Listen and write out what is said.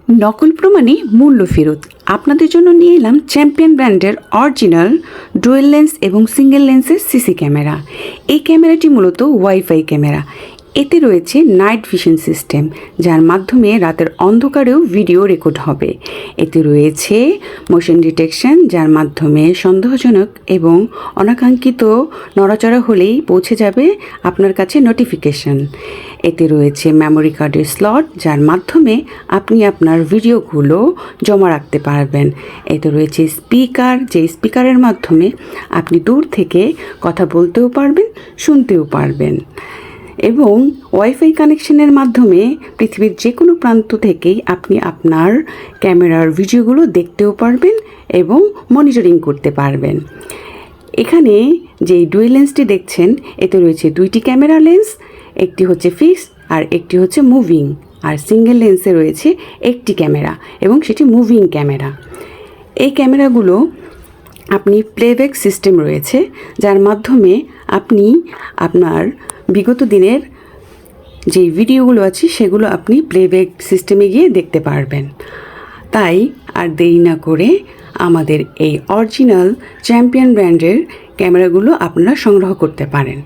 নকল প্রমাণে মূল্য ফেরত। আপনাদের জন্য নিয়ে এলাম চ্যাম্পিয়ন ব্র্যান্ডের অরিজিনাল ডুয়েল লেন্স এবং সিঙ্গেল লেন্সের সিসি ক্যামেরা। এই ক্যামেরাটি মূলত ওয়াইফাই ক্যামেরা। এতে রয়েছে নাইট ভিশন সিস্টেম, যার মাধ্যমে রাতের অন্ধকারেও ভিডিও রেকর্ড হবে। এতে রয়েছে মোশন ডিটেকশন, যার মাধ্যমে সন্দেহজনক এবং অনাকাঙ্ক্ষিত নড়াচড়া হলেই পৌঁছে যাবে আপনার কাছে নোটিফিকেশন। এতে রয়েছে মেমোরি কার্ডের স্লট, যার মাধ্যমে আপনি আপনার ভিডিওগুলো জমা রাখতে পারবেন। এতে রয়েছে স্পিকার, যে স্পিকারের মাধ্যমে আপনি দূর থেকে কথা বলতেও পারবেন, শুনতেও পারবেন। এবং ওয়াইফাই কানেকশনের মাধ্যমে পৃথিবীর যে কোনো প্রান্ত থেকেই আপনি আপনার ক্যামেরার ভিডিওগুলো দেখতেও পারবেন এবং মনিটরিং করতে পারবেন। এখানে যেই ডুয়েল লেন্সটি দেখছেন, এতে রয়েছে দুইটি ক্যামেরা লেন্স, একটি হচ্ছে ফিক্সড আর একটি হচ্ছে মুভিং। আর সিঙ্গেল লেন্সে রয়েছে একটি ক্যামেরা এবং সেটি মুভিং ক্যামেরা। এই ক্যামেরাগুলো আপনি প্লেব্যাক সিস্টেম রয়েছে, যার মাধ্যমে আপনি আপনার বিগত দিনের যে ভিডিওগুলো আছে সেগুলো আপনি প্লেব্যাক সিস্টেমে গিয়ে দেখতে পারবেন। তাই আর দেরি না করে আমাদের এই অরিজিনাল চ্যাম্পিয়ন ব্র্যান্ডের ক্যামেরাগুলো আপনারা সংগ্রহ করতে পারেন।